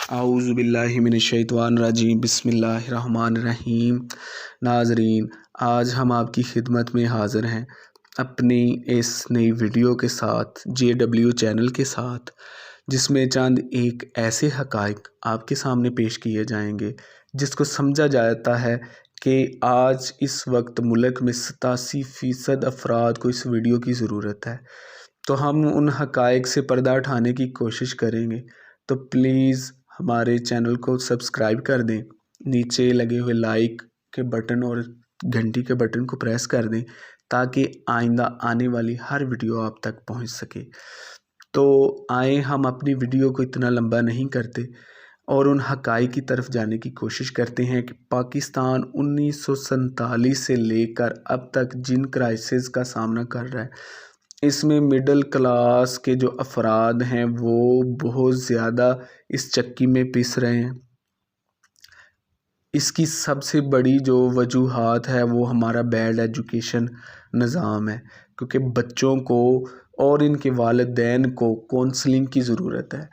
اعوذ باللہ من الشیطان الرجیم بسم اللہ الرحمن الرحیم۔ ناظرین، آج ہم آپ کی خدمت میں حاضر ہیں اپنی اس نئی ویڈیو کے ساتھ JW چینل کے ساتھ، جس میں چند ایک ایسے حقائق آپ کے سامنے پیش کیے جائیں گے جس کو سمجھا جاتا ہے کہ آج اس وقت ملک میں 87% افراد کو اس ویڈیو کی ضرورت ہے۔ تو ہم ان حقائق سے پردہ اٹھانے کی کوشش کریں گے، تو پلیز ہمارے چینل کو سبسکرائب کر دیں، نیچے لگے ہوئے لائک کے بٹن اور گھنٹی کے بٹن کو پریس کر دیں تاکہ آئندہ آنے والی ہر ویڈیو آپ تک پہنچ سکے۔ تو آئیں ہم اپنی ویڈیو کو اتنا لمبا نہیں کرتے اور ان حقائق کی طرف جانے کی کوشش کرتے ہیں کہ پاکستان 1947 سے لے کر اب تک جن کرائسس کا سامنا کر رہا ہے، اس میں مڈل کلاس کے جو افراد ہیں وہ بہت زیادہ اس چکی میں پس رہے ہیں۔ اس کی سب سے بڑی جو وجوہات ہے وہ ہمارا بیڈ ایجوکیشن نظام ہے، کیونکہ بچوں کو اور ان کے والدین کو کونسلنگ کی ضرورت ہے،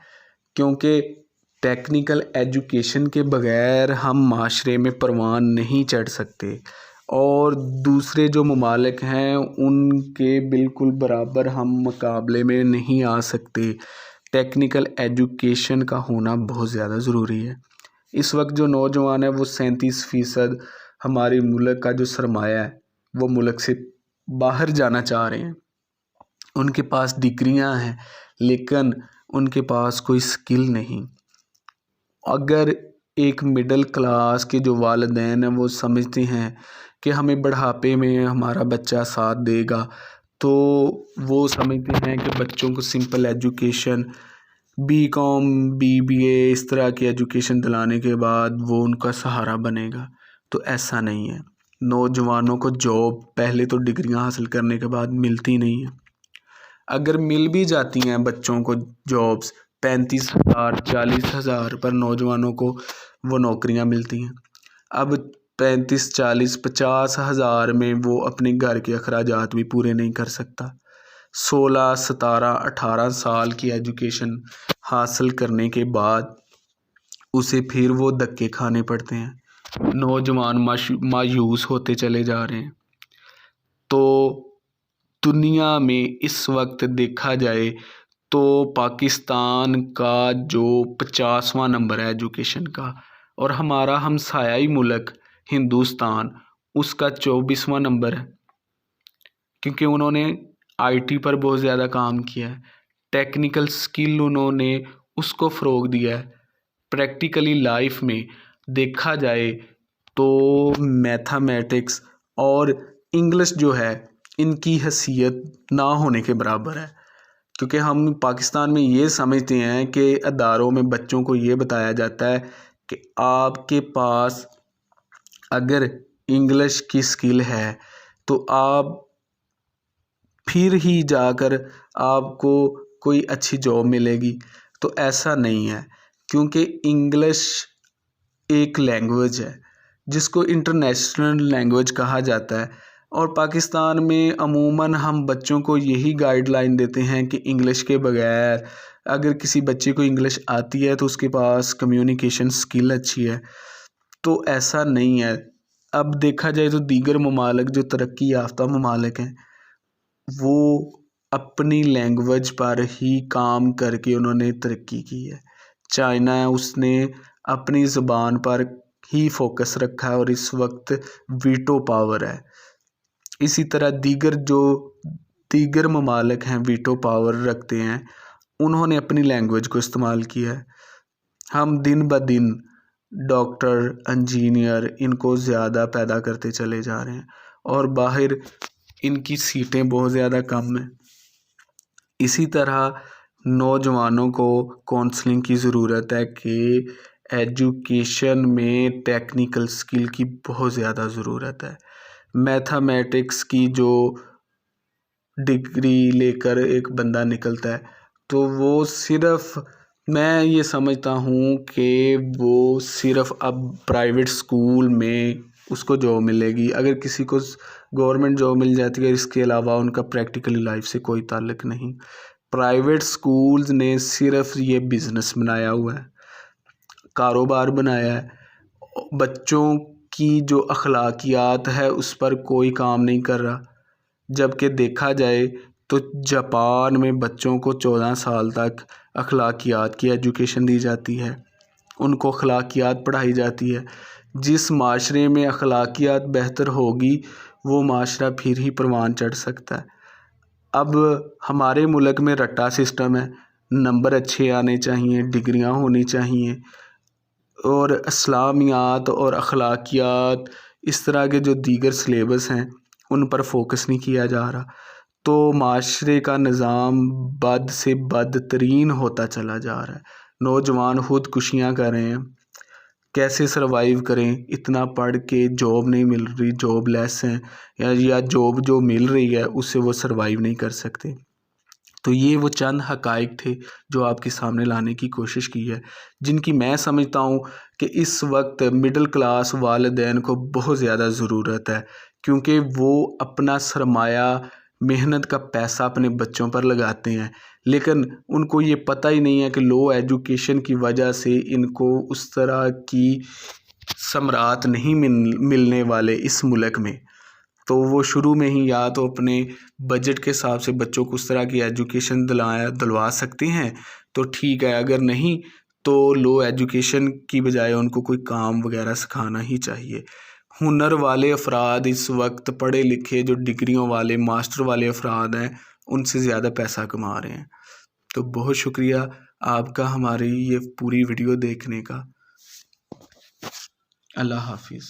کیونکہ ٹیکنیکل ایجوکیشن کے بغیر ہم معاشرے میں پروان نہیں چڑھ سکتے، اور دوسرے جو ممالک ہیں ان کے بالکل برابر ہم مقابلے میں نہیں آ سکتے۔ ٹیکنیکل ایجوکیشن کا ہونا بہت زیادہ ضروری ہے۔ اس وقت جو نوجوان ہے وہ 37% ہمارے ملک کا جو سرمایہ ہے وہ ملک سے باہر جانا چاہ رہے ہیں۔ ان کے پاس ڈگریاں ہیں لیکن ان کے پاس کوئی سکل نہیں۔ اگر ایک مڈل کلاس کے جو والدین ہیں وہ سمجھتے ہیں کہ ہمیں بڑھاپے میں ہمارا بچہ ساتھ دے گا، تو وہ سمجھتے ہیں کہ بچوں کو سمپل ایجوکیشن BCom BBA اس طرح کی ایجوکیشن دلانے کے بعد وہ ان کا سہارا بنے گا، تو ایسا نہیں ہے۔ نوجوانوں کو جاب پہلے تو ڈگریاں حاصل کرنے کے بعد ملتی نہیں ہیں، اگر مل بھی جاتی ہیں بچوں کو جابس 35,000 40,000 پر نوجوانوں کو وہ نوکریاں ملتی ہیں۔ اب 35 40 50 ہزار میں وہ اپنے گھر کے اخراجات بھی پورے نہیں کر سکتا۔ 16 17 18 سال کی ایجوکیشن حاصل کرنے کے بعد اسے پھر وہ دھکے کھانے پڑتے ہیں، نوجوان مایوس ہوتے چلے جا رہے ہیں۔ تو دنیا میں اس وقت دیکھا جائے تو پاکستان کا جو 50واں نمبر ہے ایجوکیشن کا، اور ہمارا ہمسایائی ملک ہندوستان اس کا 24واں نمبر ہے، کیونکہ انہوں نے IT پر بہت زیادہ کام کیا ہے، ٹیکنیکل سکل انہوں نے اس کو فروغ دیا ہے۔ پریکٹیکلی لائف میں دیکھا جائے تو میتھمیٹکس اور انگلش جو ہے ان کی حیثیت نہ ہونے کے برابر ہے، کیونکہ ہم پاکستان میں یہ سمجھتے ہیں کہ اداروں میں بچوں کو یہ بتایا جاتا ہے کہ آپ کے پاس اگر انگلش کی سکل ہے تو آپ پھر ہی جا کر آپ کو کوئی اچھی جاب ملے گی، تو ایسا نہیں ہے، کیونکہ انگلش ایک لینگویج ہے جس کو انٹرنیشنل لینگویج کہا جاتا ہے، اور پاکستان میں عموماً ہم بچوں کو یہی گائیڈ لائن دیتے ہیں کہ انگلش کے بغیر اگر کسی بچے کو انگلش آتی ہے تو اس کے پاس کمیونیکیشن سکل اچھی ہے، تو ایسا نہیں ہے۔ اب دیکھا جائے تو دیگر ممالک جو ترقی یافتہ ممالک ہیں وہ اپنی لینگویج پر ہی کام کر کے انہوں نے ترقی کی ہے۔ چائنا ہے، اس نے اپنی زبان پر ہی فوکس رکھا ہے اور اس وقت ویٹو پاور ہے۔ اسی طرح دیگر ممالک ہیں ویٹو پاور رکھتے ہیں، انہوں نے اپنی لینگویج کو استعمال کیا ہے۔ ہم دن بدن ڈاکٹر انجینئر ان کو زیادہ پیدا کرتے چلے جا رہے ہیں، اور باہر ان کی سیٹیں بہت زیادہ کم ہیں۔ اسی طرح نوجوانوں کو کونسلنگ کی ضرورت ہے کہ ایجوکیشن میں ٹیکنیکل سکل کی بہت زیادہ ضرورت ہے۔ میتھمیٹکس کی جو ڈگری لے کر ایک بندہ نکلتا ہے تو وہ صرف، میں یہ سمجھتا ہوں کہ وہ صرف اب پرائیویٹ سکول میں اس کو جاب ملے گی، اگر کسی کو گورنمنٹ جاب مل جاتی ہے، اس کے علاوہ ان کا پریکٹیکلی لائف سے کوئی تعلق نہیں۔ پرائیویٹ سکولز نے صرف یہ بزنس بنایا ہوا ہے، کاروبار بنایا ہے، بچوں کی جو اخلاقیات ہے اس پر کوئی کام نہیں کر رہا، جبکہ دیکھا جائے تو جاپان میں بچوں کو 14 سال تک اخلاقیات کی ایجوکیشن دی جاتی ہے، ان کو اخلاقیات پڑھائی جاتی ہے۔ جس معاشرے میں اخلاقیات بہتر ہوگی وہ معاشرہ پھر ہی پروان چڑھ سکتا ہے۔ اب ہمارے ملک میں رٹا سسٹم ہے، نمبر اچھے آنے چاہیے، ڈگریاں ہونی چاہیے، اور اسلامیات اور اخلاقیات اس طرح کے جو دیگر سلیبس ہیں ان پر فوکس نہیں کیا جا رہا، تو معاشرے کا نظام بد سے بدترین ہوتا چلا جا رہا ہے۔ نوجوان خودکشیاں کر رہے ہیں، کیسے سروائیو کریں؟ اتنا پڑھ کے جاب نہیں مل رہی، جاب لیس ہیں، یا جاب جو مل رہی ہے اس سے وہ سروائیو نہیں کر سکتے۔ تو یہ وہ چند حقائق تھے جو آپ کے سامنے لانے کی کوشش کی ہے، جن کی میں سمجھتا ہوں کہ اس وقت مڈل کلاس والدین کو بہت زیادہ ضرورت ہے، کیونکہ وہ اپنا سرمایہ، محنت کا پیسہ اپنے بچوں پر لگاتے ہیں، لیکن ان کو یہ پتہ ہی نہیں ہے کہ لو ایجوکیشن کی وجہ سے ان کو اس طرح کی ثمرات نہیں ملنے والے اس ملک میں۔ تو وہ شروع میں ہی یا تو اپنے بجٹ کے حساب سے بچوں کو اس طرح کی ایجوکیشن دلوا سکتے ہیں تو ٹھیک ہے، اگر نہیں تو لو ایجوکیشن کی بجائے ان کو کوئی کام وغیرہ سکھانا ہی چاہیے۔ ہنر والے افراد اس وقت پڑھے لکھے جو ڈگریوں والے، ماسٹر والے افراد ہیں، ان سے زیادہ پیسہ کما رہے ہیں۔ تو بہت شکریہ آپ کا ہماری یہ پوری ویڈیو دیکھنے کا۔ اللہ حافظ۔